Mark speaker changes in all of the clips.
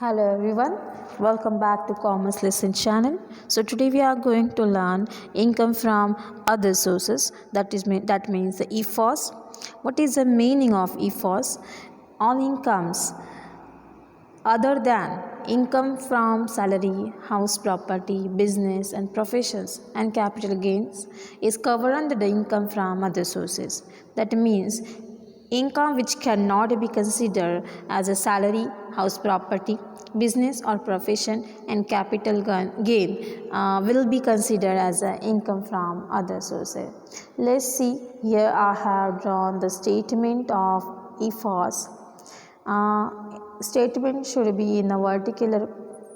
Speaker 1: Hello everyone, welcome back to Commerce Lesson channel. So today we are going to learn income from other sources. That means the EFOS. What is the meaning of EFOS? All incomes other than income from salary, house property, business and professions and capital gains is covered under the income from other sources. That means income which cannot be considered as a salary, house property, business or profession and capital gain will be considered as an income from other sources. Let's see, here I have drawn the statement of EFOS. Statement should be in a vertical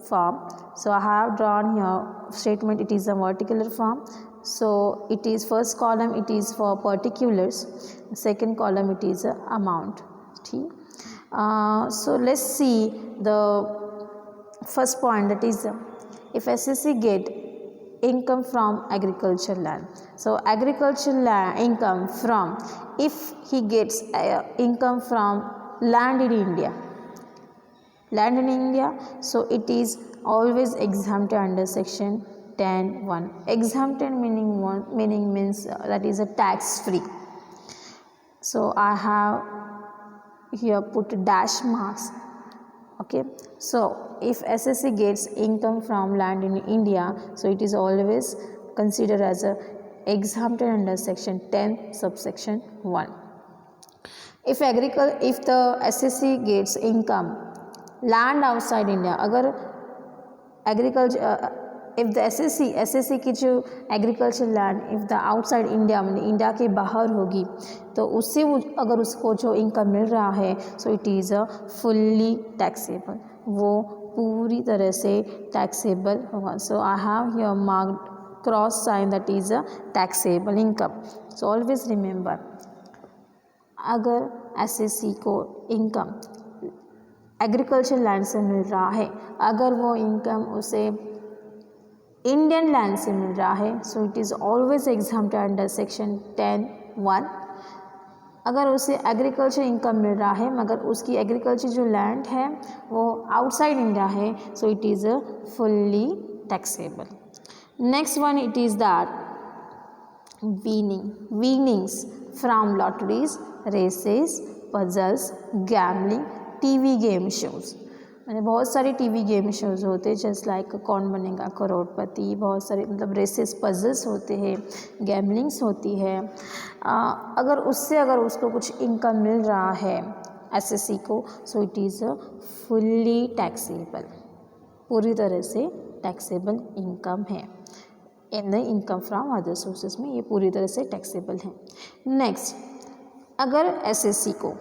Speaker 1: form. So I have drawn here statement, it is a vertical form. So it is first column, it is for particulars, second column it is a amount. So let's see the first point, that is if SSC get income from agriculture land. So agriculture land income from, if he gets income from land in India, so it is always exempted under section 10(1). Exempted meaning means that is a tax free. So I have here put dash marks. Okay, so if SSC gets income from land in India, so it is always considered as a exempted under section 10 subsection 1. If the SSC gets income land outside India, अगर agriculture if the assessee की जो agriculture land if the outside India मतलब India के बाहर होगी, तो उससे अगर उसको जो इनकम मिल रहा है, so it is a fully taxable, वो पूरी तरह से टैक्सेबल होगा. So I have here marked cross sign, that is a taxable income. So always remember, अगर एसएससी को इनकम एग्रीकल्चर लैंड से मिल रहा है, अगर वो इनकम उसे इंडियन लैंड से मिल रहा है, so it is always exempted under section 10(1). अगर उसे एग्रीकल्चर इनकम मिल रहा है मगर उसकी एग्रीकल्चर जो लैंड है वो आउटसाइड इंडिया है, so it is fully taxable. Next one, it is that winnings from lotteries, races, puzzles, gambling, TV game shows. मैंने बहुत सारे टीवी गेम शोज़ होते हैं, जस्ट लाइक कौन बनेगा करोड़पति, बहुत सारे मतलब रेसेस, पजल्स होते हैं, गैमलिंग्स होती है. अगर उसको कुछ इनकम मिल रहा है एसएससी को, सो इट इज़ फुल्ली टैक्सेबल, पूरी तरह से टैक्सेबल इनकम है. In the income from other sources में ये पूरी तरह से टैक्सेबल है. नेक्स्ट, अगर एसएससी को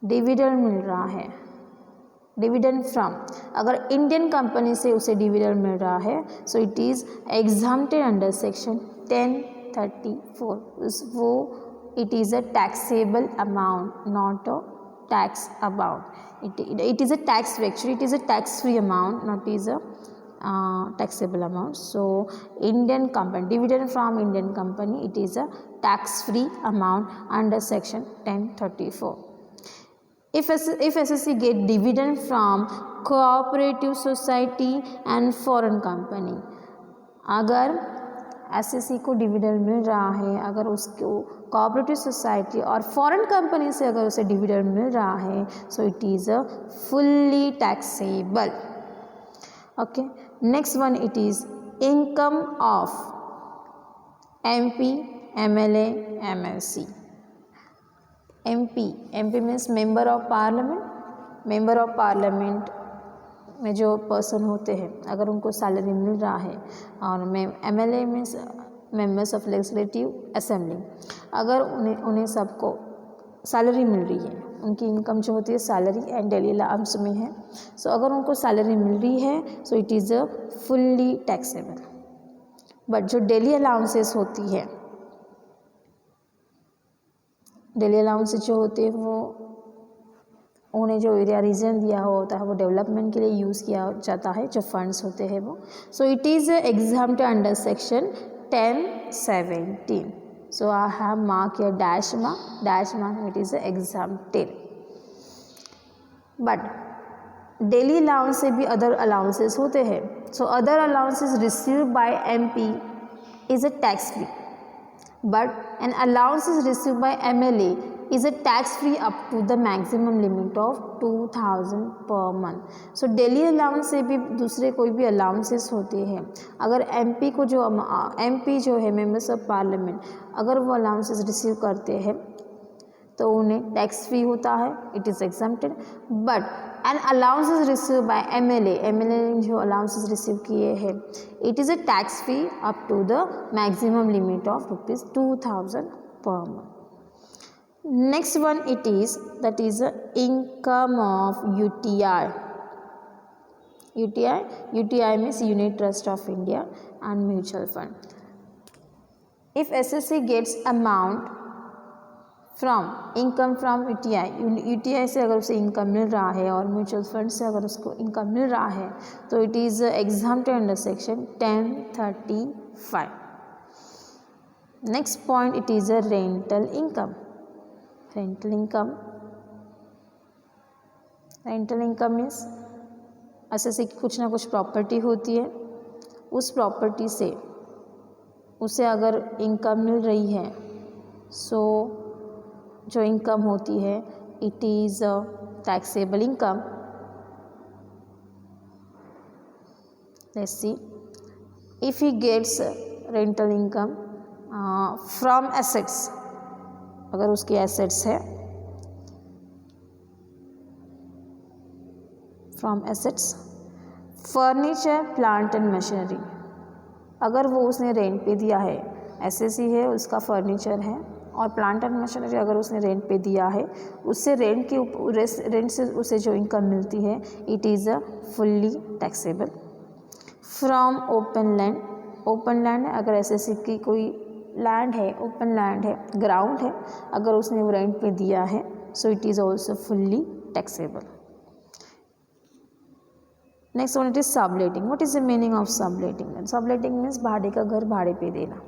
Speaker 1: डिविडेंड मिल रहा है, डिविडेंड फ्रॉम, अगर इंडियन कंपनी से उसे डिविडेंड मिल रहा है, so it is exempted under section 1034. वो it is a taxable amount, not a tax amount. It is a tax, actually it is a tax free amount, not is a taxable amount. So Indian company, dividend from Indian company, it is a tax free amount under section 1034. If SSC get dividend from cooperative society and foreign company, अगर SSC को dividend मिल रहा है, अगर उसको cooperative society और foreign company से अगर उसे डिविडेंड मिल रहा है, so it is a fully taxable. Okay, next one, it is income of MP, MLA, MLC. MP means member of parliament. member of parliament में जो पर्सन होते हैं, अगर उनको सैलरी मिल रहा है, और MLA means members of legislative assembly, अगर उन्हें सबको सैलरी मिल रही है, उनकी इनकम जो होती है सैलरी एंड डेली अलाउंस में है, सो अगर उनको सैलरी मिल रही है, so it is a fully taxable. But जो डेली अलाउंसेस होती है, डेली अलाउंसेस जो होते हैं वो उन्हें जो एरिया रीजन दिया हुआ होता है वो डेवलपमेंट के लिए यूज़ किया जाता है, जो फंड्स होते हैं वो, सो it is exempted under section 1017. So I have marked here dash mark, it is exempted. But daily allowance से भी अदर अलाउंसेस होते हैं. So other allowances received by MP is a tax free, but an allowance is received by MLA is a tax free up to the maximum limit of 2000 per month. So daily allowance से भी दूसरे कोई भी allowances होते हैं. अगर MP को जो MP जो है मेंबर्स ऑफ पार्लियामेंट, अगर वो अलाउंसेस रिसीव करते हैं तो उन्हें टैक्स फ्री होता है, it is exempted. But an allowances receive by MLA ने जो अलाउंसेस रिसीव किए हैं, it is a tax free up to the maximum limit of ₹2000 per month. Next one it is, that is income of UTI. UTI means Unit Trust of India and Mutual Fund. If SSC gets amount from income from UTI से अगर उसे income मिल रहा है और mutual fund से अगर उसको इनकम मिल रहा है तो it is exempted under section 1035. Next point, it is a rental income. Rental income means SSC की कुछ ना कुछ प्रॉपर्टी होती है, उस प्रॉपर्टी से उसे अगर इनकम मिल रही है, सो जो इनकम होती है it is taxable income. Let's see, if he gets rental income from assets, अगर उसके एसेट्स है, from assets, furniture, plant and machinery, अगर वो उसने रेंट पे दिया है, SSC है, उसका फर्नीचर है और प्लांट एंड मशीनरी अगर उसने रेंट पे दिया है, उससे रेंट से उसे जो इनकम मिलती है it is a fully taxable. From open land, अगर SSC की कोई लैंड है, ओपन लैंड है, ग्राउंड है, अगर उसने वो रेंट पे दिया है, so it is also fully taxable. Next one, it is subletting. What is the meaning of subletting? Subletting means भाड़े का घर भाड़े पे देना.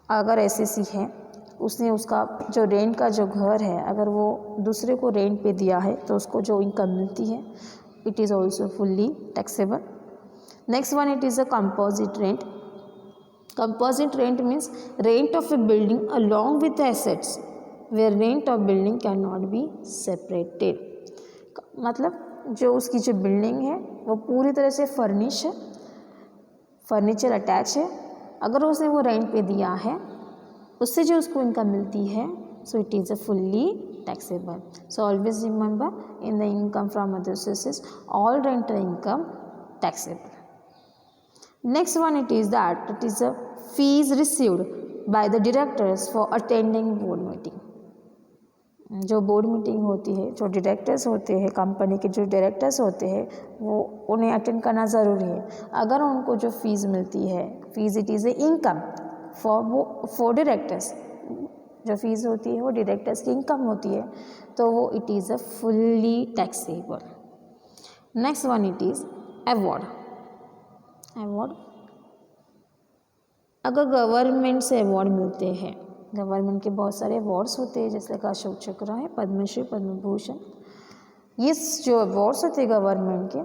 Speaker 1: अगर SSC है, उसने उसका जो रेंट का जो घर है अगर वो दूसरे को रेंट पे दिया है तो उसको जो इनकम मिलती है it is also fully taxable. Next one, it is a composite rent. Composite rent means rent of a building along with assets where rent of building can not be separated. मतलब जो उसकी जो building है वो पूरी तरह से furnish है, फर्नीचर अटैच है, अगर उसने वो रेंट पे दिया है उससे जो उसको इनकम मिलती है, so it is a fully taxable. So always remember, in the income from other sources all rental income taxable. Next one, it is that it is a fees received by the directors for attending board meeting. जो board meeting होती है, जो directors होते हैं, company के जो directors होते हैं, वो उन्हें अटेंड करना ज़रूरी है. अगर उनको जो फीस मिलती है, fees it is a income for directors, जो फीस होती है वो डायरेक्टर्स की इनकम होती है, तो वो it is a fully taxable. Next one, it is award. अगर गवर्नमेंट से अवार्ड मिलते हैं, गवर्नमेंट के बहुत सारे अवार्ड्स होते हैं जैसे कि अशोक चक्र है, पद्मश्री, पद्म भूषण, ये जो अवार्ड्स होते हैं गवर्नमेंट के,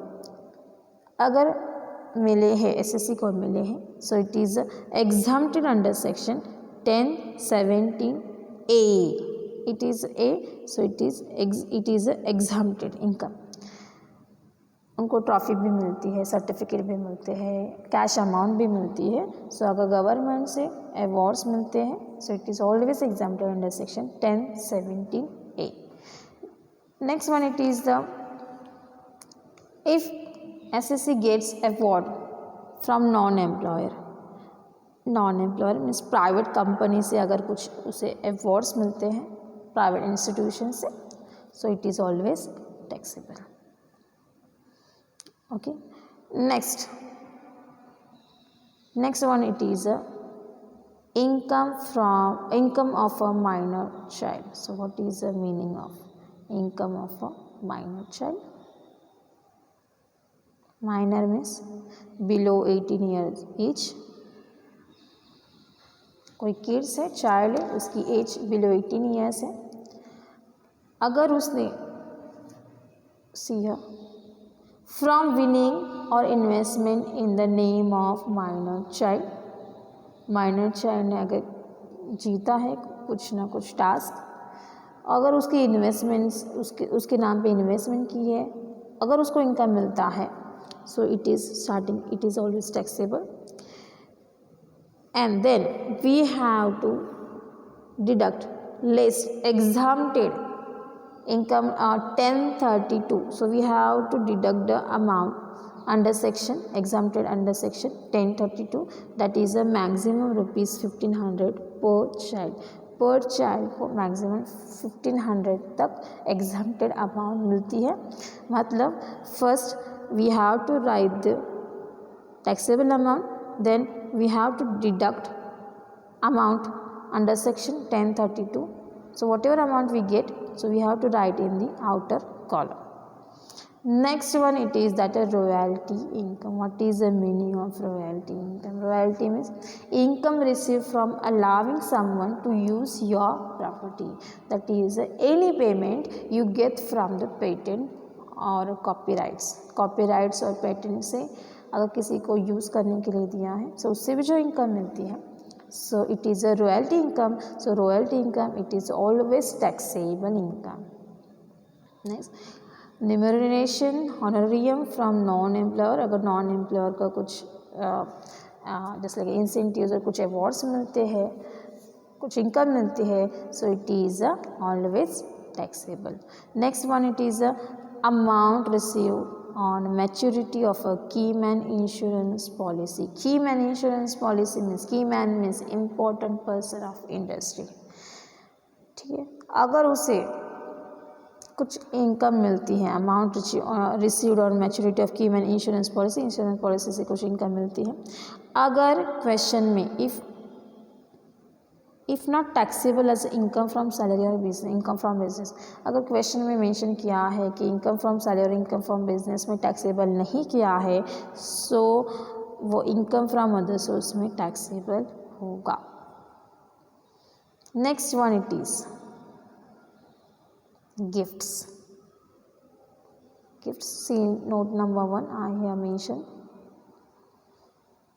Speaker 1: अगर मिले हैं, SSC को मिले हैं, सो it is exempted under section 1017A. It is a, so it is exempted income. उनको ट्रॉफी भी मिलती है, सर्टिफिकेट भी मिलते हैं, कैश अमाउंट भी मिलती है. सो अगर गवर्नमेंट से अवार्ड्स मिलते हैं, सो it is always exempted under section 1017A. Next one, it is the if SSC gets award from non-employer. Non-employer means private company से अगर कुछ उसे अवार्ड्स मिलते हैं, प्राइवेट इंस्टीट्यूशन से, so it is always taxable. Okay, next one, it is income of a minor child. So what is the meaning of income of a minor child? Minor means below 18 years एज. कोई kids है, child है, उसकी age below 18 years है. अगर उसने from winning और investment in the name of minor child, minor child ने अगर जीता है कुछ ना कुछ टास्क, अगर उसकी इन्वेस्टमेंट्स उसके नाम पे इन्वेस्टमेंट की है, अगर उसको इनकम मिलता है, so it is always taxable. And then we have to deduct less exempted income 1032. So we have to deduct the amount under section exempted under section 1032, that is a maximum rupees 1500 per child. पर child को maximum 1500 तक exempted amount मिलती है. मतलब first we have to write the taxable amount, then we have to deduct amount under section 1032. So whatever amount we get, so we have to write in the outer column. Next one, it is that a royalty income. What is the meaning of royalty income? Royalty means income received from allowing someone to use your property. That is any payment you get from the patent और copyrights और patent से अगर किसी को use करने के लिए दिया है, सो उससे भी जो इनकम मिलती है, so it is a royalty income. So royalty income it is always taxable income. Next, remuneration honorarium from non employer. अगर नॉन एम्प्लॉयर का कुछ जैसे लाइक इंसेंटिव्स और कुछ अवार्ड्स मिलते हैं, कुछ इनकम मिलती है, so it is always taxable. Next one, it is amount received on maturity of a key man insurance policy. Key man insurance policy means key man means important person of industry. ठीक है, अगर उसे कुछ income मिलती है, amount received और maturity of key man insurance policy से कुछ इनकम मिलती है. अगर क्वेश्चन में if not taxable as income from salary और बिजनेस, इनकम फ्रॉम बिजनेस, अगर क्वेश्चन में मेंशन किया है कि इनकम फ्रॉम सैलरी और इनकम फ्रॉम बिजनेस में टैक्सेबल नहीं किया है, सो वो इनकम फ्रॉम अदर सोर्स में टैक्सेबल होगा. Next one, it is gifts. Gifts, see note number 1 I have mention.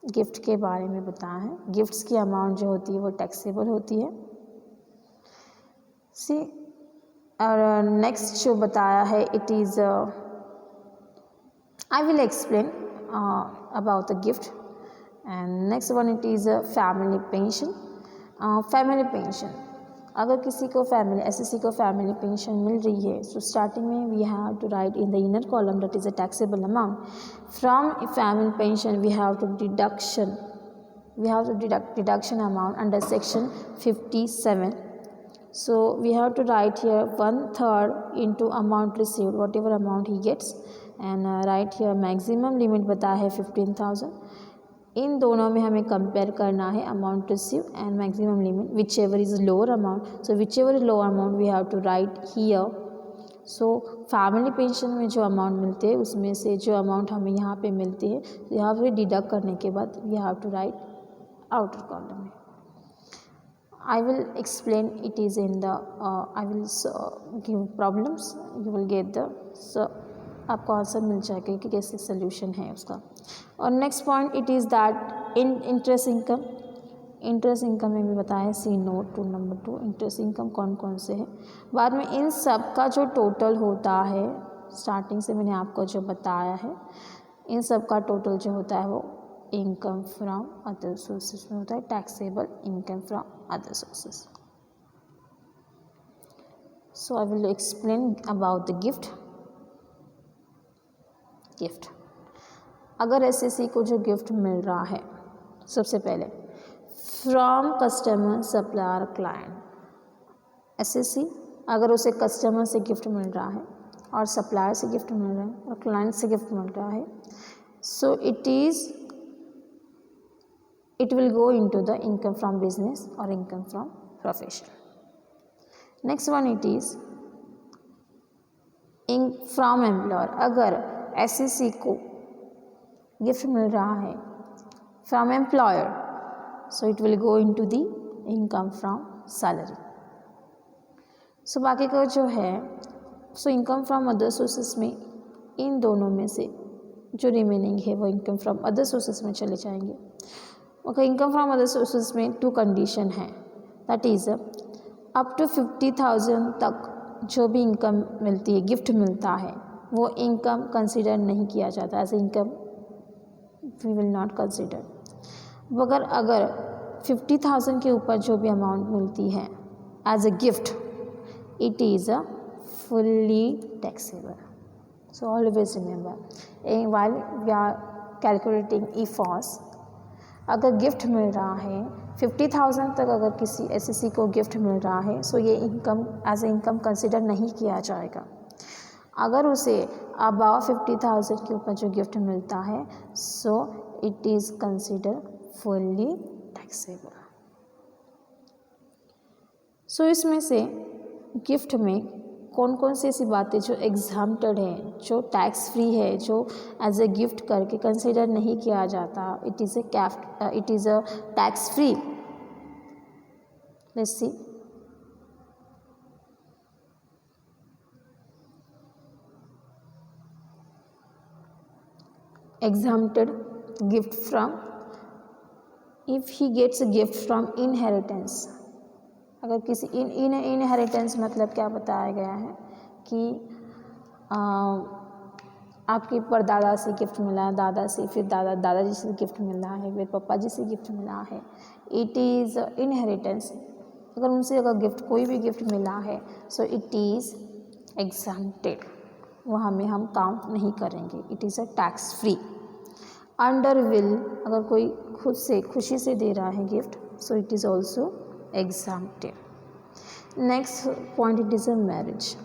Speaker 1: Gift के बारे में बताया है. गिफ्ट्स की अमाउंट जो होती है वो टैक्सेबल होती है. सी और नेक्स्ट जो बताया है, it is I will explain about the gift. And next one, it is family pension. Family pension, अगर किसी को एसएससी को फैमिली पेंशन मिल रही है, सो स्टार्टिंग में we have to write in the inner column that is a taxable amount. From family pension we have to deduction amount under section 57. So we have to write here 1/3 into amount received, whatever amount he gets, and write here maximum limit बताया है 15,000. इन दोनों में हमें compare करना है amount receive and maximum limit, whichever is lower amount. So whichever is lower amount we have to write here. So family pension में जो amount मिलते हैं उसमें से जो अमाउंट हमें यहाँ पे मिलती है, यहाँ पे डिडक्ट करने के बाद we have to write outer column में. I will explain it is in the I will give problems, you will get the आपको आंसर मिल जाएगा कि कैसे सोल्यूशन है उसका. और next point, it is that interest income. Interest income में भी बताया, see note two number 2. Interest income कौन कौन से है, बाद में इन सब का जो टोटल होता है, स्टार्टिंग से मैंने आपको जो बताया है, इन सब का टोटल जो होता है वो इनकम फ्रॉम अदर सोर्सेज में होता है, taxable income from other sources. So I will explain about the gift. अगर एसएससी को जो गिफ्ट मिल रहा है, सबसे पहले from customer supplier client. SSC अगर उसे कस्टमर से गिफ्ट मिल रहा है और सप्लायर से गिफ्ट मिल रहा है और क्लाइंट से गिफ्ट मिल रहा है, सो it will go into the income from business or income from profession. Next one, it is from employer. अगर एसएससी को गिफ्ट मिल रहा है from employer, so it will go into the income from salary. बाकी का जो है, so income from other sources में इन दोनों में से जो रिमेनिंग है वो इनकम फ्रॉम अदर सोर्सेज में चले जाएंगे। Okay, income from other sources में 2 कंडीशन है, दैट इज़ अप टू 50,000 तक जो भी इनकम मिलती है, गिफ्ट मिलता है, वो इनकम कंसिडर नहीं किया जाता as income, we will not consider. मगर अगर 50,000 के ऊपर जो भी अमाउंट मिलती है as a gift, it is a fully taxable. So always remember while we are calculating IFOS, अगर गिफ्ट मिल रहा है 50,000 तक, अगर किसी एसएससी को गिफ्ट मिल रहा है, सो ये income as a income consider नहीं किया जाएगा। अगर उसे अबाव 50,000 के ऊपर जो गिफ्ट मिलता है, so it is consider fully taxable. So इसमें से गिफ्ट में कौन कौन सी ऐसी बातें जो एग्जाम्प्टेड है, जो टैक्स फ्री है, जो एज ए गिफ्ट करके कंसिडर नहीं किया जाता, it is a tax free. Let's see. exempted gift from, if he gets a gift from inheritance, अगर किसी इनहेरिटेंस मतलब क्या बताया गया है कि आपके परदादा से गिफ्ट मिला है, दादा से, फिर दादाजी से गिफ्ट मिला है, फिर पापा जी से गिफ्ट मिला है, इट इज़ इनहेरिटेंस। अगर उनसे अगर गिफ्ट कोई भी गिफ्ट मिला है, सो इट इज़ एग्जम्प्टेड, वहाँ में हम काउंट नहीं करेंगे, it is a tax free. Under will, अगर कोई खुद से खुशी से दे रहा है gift, so it is also exempted. Next point, it is a marriage.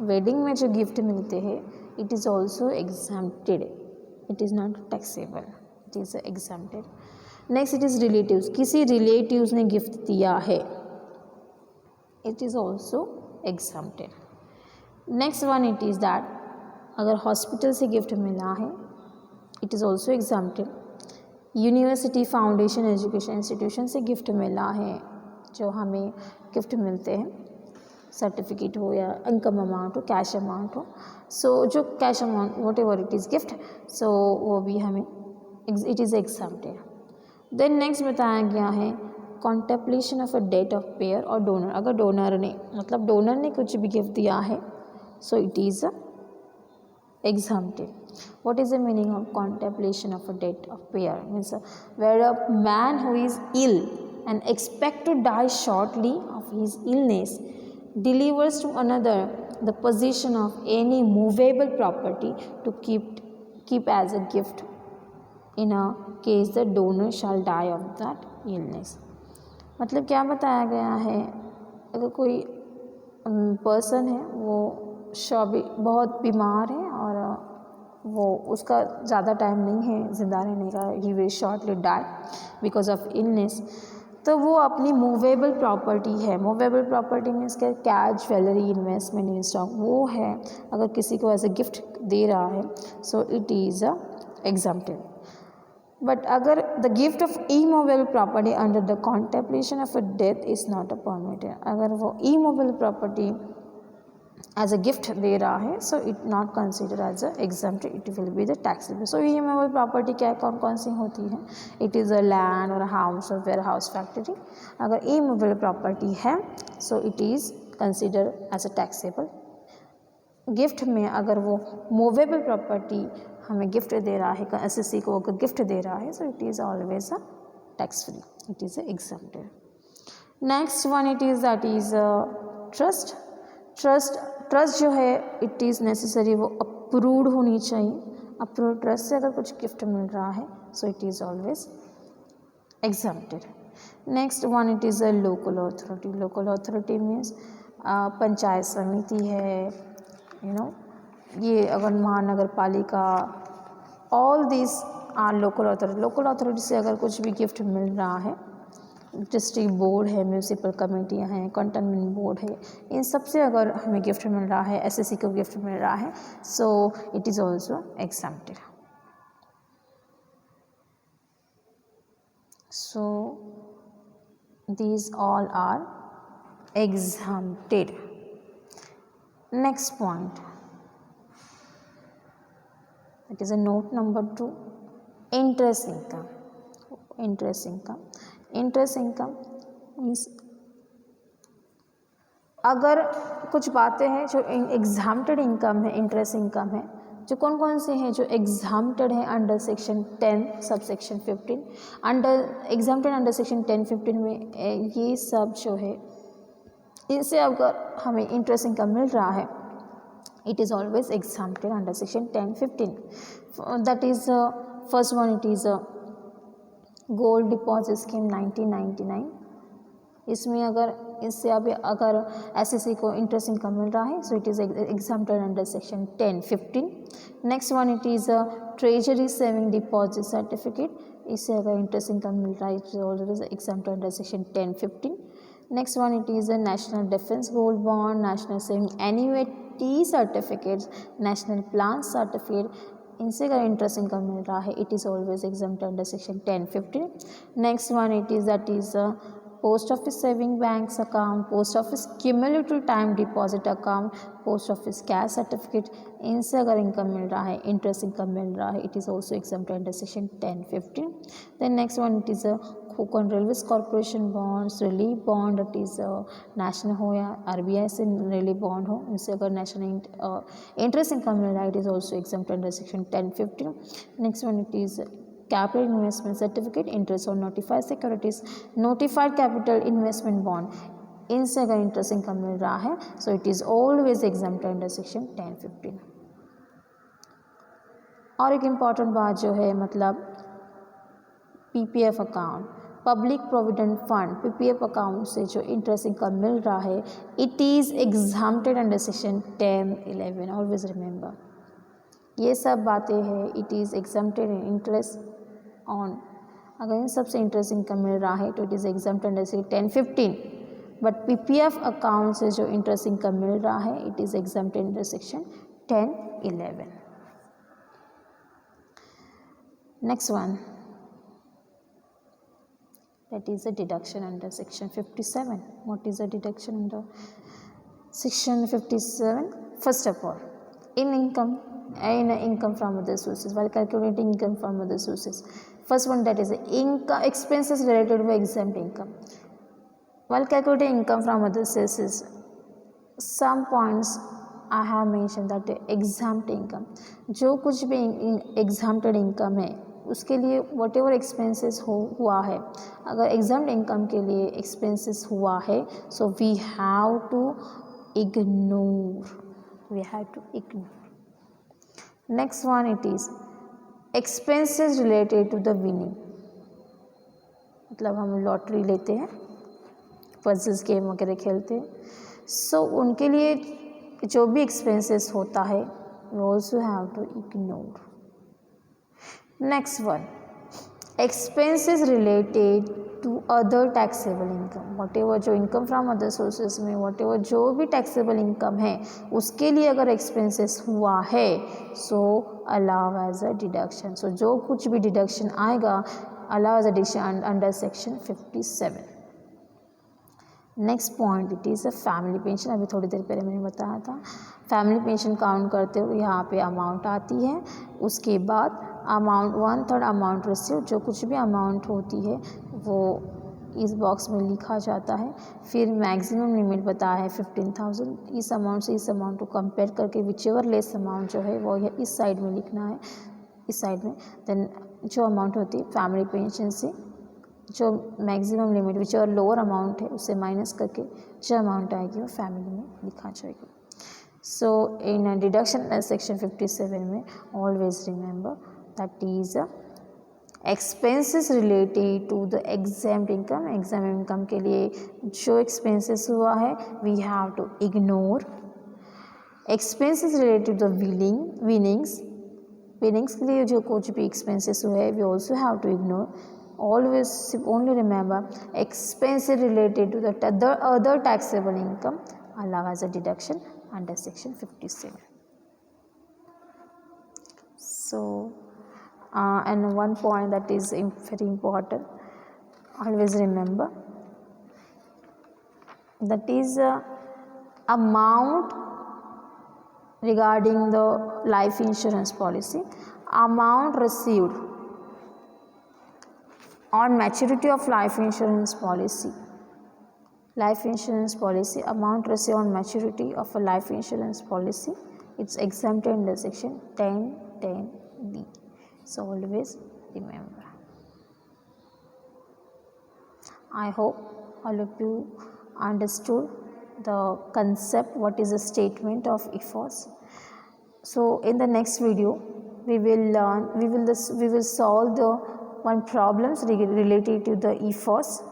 Speaker 1: Wedding में जो गिफ्ट मिलते हैं, it is also exempted, it is not taxable, it is exempted. Next, it is relatives, किसी रिलेटिव्स ने गिफ्ट दिया है, it is also exempted. Next one, it is that अगर hospital से गिफ्ट मिला है, it is also exempted. University, foundation, education institution से gift मिला है, जो हमें गिफ्ट मिलते हैं, सर्टिफिकेट हो या इनकम अमाउंट हो, कैश अमाउंट हो, सो जो cash amount whatever it is gift, so वो भी हमें it is exempted. Then next बताया गया है contemplation of a date of payer और डोनर। अगर डोनर ने मतलब डोनर ने कुछ भी गिफ्ट दिया है, so it is exempted. What is the meaning of contemplation of a debt of payer? Means where a man who is ill and expect to die shortly of his illness delivers to another the possession of any movable property to keep as a gift in a case the donor shall die of that illness. मतलब क्या बताया गया है, अगर कोई person है वो बहुत बीमार है और वो उसका ज़्यादा टाइम नहीं है ज़िंदा रहने का, he will shortly die because of illness, तो वो अपनी मूवेबल प्रॉपर्टी है, मूवेबल प्रॉपर्टी मीन्स क्या, cash, jewellery, investment in stock, वो है अगर किसी को एज ए गिफ्ट दे रहा है, so it is exempted. But अगर the gift of immovable property under the contemplation of a death is not a permitted, अगर वो immovable property as a gift दे रहा है, so it not consider as a exempted, it will be the taxable. So immovable property क्या कौन कौन सी होती है, इट इज़ अ लैंड और हाउस और वेयर हाउस, फैक्ट्री। अगर इमूवेबल प्रॉपर्टी है, so it is consider as a taxable. Gift में अगर वो मूवेबल प्रॉपर्टी हमें गिफ्ट दे रहा है, एसएससी को अगर गिफ्ट दे रहा है, so it is always a tax free, it is exempted. Next one, it is that is trust. Trust जो है, इट इज़ नेसेसरी, वो अप्रूव्ड होनी चाहिए। अप्रूव्ड ट्रस्ट से अगर कुछ गिफ्ट मिल रहा है, so it is always exempted. Next one, it is a local authority. Local authority means panchayat समिति है, ये अगर महानगर पालिका, all this are local authority. Local authority से अगर कुछ भी गिफ्ट मिल रहा है, डिस्ट्रिक्ट बोर्ड है, म्यूनसिपल कमेटियाँ हैं, कंटेनमेंट बोर्ड है, इन सब से अगर हमें गिफ्ट मिल रहा है, एसएससी को गिफ्ट मिल रहा है, so it is also exempted. So these all are exempted. Next point, That is a note number 2. Interest income. Interest income. Interest income means अगर कुछ बातें हैं जो एग्जाम्प्टेड इनकम है, इंटरेस्ट इनकम है, जो कौन कौन से हैं जो एग्जाम्प्टेड है under section 10 sub section 15, under exempted under section 10-15 में ये सब जो है, इनसे अगर हमें इंटरेस्ट इनकम मिल रहा है, it is always exempted under section 10-15. That is first one, it is gold deposit scheme 1999. इसमें अगर इससे अगर एसएससी को इंटरेस्ट इनकम मिल रहा है, so it is exempted under section 10-15. Next one, it is treasury saving deposit certificate. इससे अगर इंटरेस्ट इनकम मिल रहा है, it is always exempted under section 10-15. Next one, it is national defence gold bond, national saving annuity certificates, national plan certificate. इनसे अगर interest income मिल रहा है, it is always exempted under section 10-15. Next one, it is that is post office saving banks account, post office cumulative time deposit account, post office cash certificate. इनसे अगर income मिल रहा है, इंटरेस्ट इनकम मिल रहा है, it is also exempted under section 10-15. Then next one, it is Konkan railways corporation bonds, relief bond, it is national हो या आरबीआई से रिलीफ बॉन्ड हो, इनसे अगर नेशनल इंटरेस्ट इनकम मिल रहा है, it is also exempted under section 10-15. Next one, it is capital investment certificate, interest on notified securities, notified capital investment bond. इनसे अगर इंटरेस्ट इनकम मिल रहा है, so it is always exempted under section 10-15. और एक इम्पॉर्टेंट बात जो है, मतलब PPF account, public provident fund, PPF account से जो इंटरेस्ट इनकम मिल रहा है, it is exempted under section 10-11. Always remember, ये सब बातें हैं, it is exempted in interest on. अगर इन सबसे इंटरेस्ट इनकम मिल रहा है, तो it is exempted under section 10-15. But PPF account से जो इंटरेस्ट इनकम मिल रहा है, it is exempted under section 10-11. Next one, that is a deduction under section 57. What is a deduction under section 57? First of all, in income from other sources, while calculating income from other sources, first one, that is income expenses related to exempt income. While calculating income from other sources, some points I have mentioned that exempt income, जो कुछ भी exempted income है, उसके लिए what ever expenses हुआ है, अगर exempt income के लिए एक्सपेंसेस हुआ है, so we have to ignore. Next one, it is expenses related to the winning. मतलब हम लॉटरी लेते हैं, पजल्स गेम वगैरह खेलते हैं, सो उनके लिए जो भी एक्सपेंसेस होता है, we also have to ignore. Next one, expenses related to other taxable income. Whatever जो इनकम फ्रॉम अदर सोर्सेज में वट एवर जो भी टैक्सेबल इनकम है, उसके लिए अगर एक्सपेंसेस हुआ है, so allow as a deduction. So जो कुछ भी डिडक्शन आएगा, allow as a deduction under section 57. Next point, it is a family pension. अभी थोड़ी देर पहले मैंने बताया था, फैमिली पेंशन काउंट करते हुए यहाँ पे अमाउंट आती है, उसके बाद अमाउंट 1/3 अमाउंट रिसीव, जो कुछ भी अमाउंट होती है वो इस बॉक्स में लिखा जाता है. फिर मैक्सिमम लिमिट बताया है 15,000. इस अमाउंट से इस अमाउंट को कंपेयर करके विच एवर लेस अमाउंट जो है वो इस साइड में लिखना है, इस साइड में. देन जो अमाउंट होती है फैमिली पेंशन से, जो maximum limit which ever lower amount है, उससे माइनस करके जो अमाउंट आएगी वो फैमिली में लिखा जाएगा. सो इन डिडक्शन सेक्शन 57 में always remember that is expenses related to the exempt income. exempt income के लिए जो expenses हुआ है, we have to ignore. expenses related to the winnings के लिए जो कुछ भी expenses हुए हैं, we also have to ignore. always only remember expenses related to the other taxable income allow as a deduction under section 57. So and one point that is very important, always remember, that is amount regarding the life insurance policy. amount received on maturity of life insurance policy. Life insurance policy, amount received on maturity of a life insurance policy, it's exempted under section 10(10)(d). So always remember. I hope all of you understood the concept, what is a statement of EFOS. So in the next video we will learn, we will solve the one problems related to the EFOS.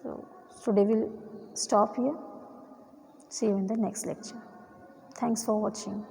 Speaker 1: So today we'll stop here. See you in the next lecture. Thanks for watching.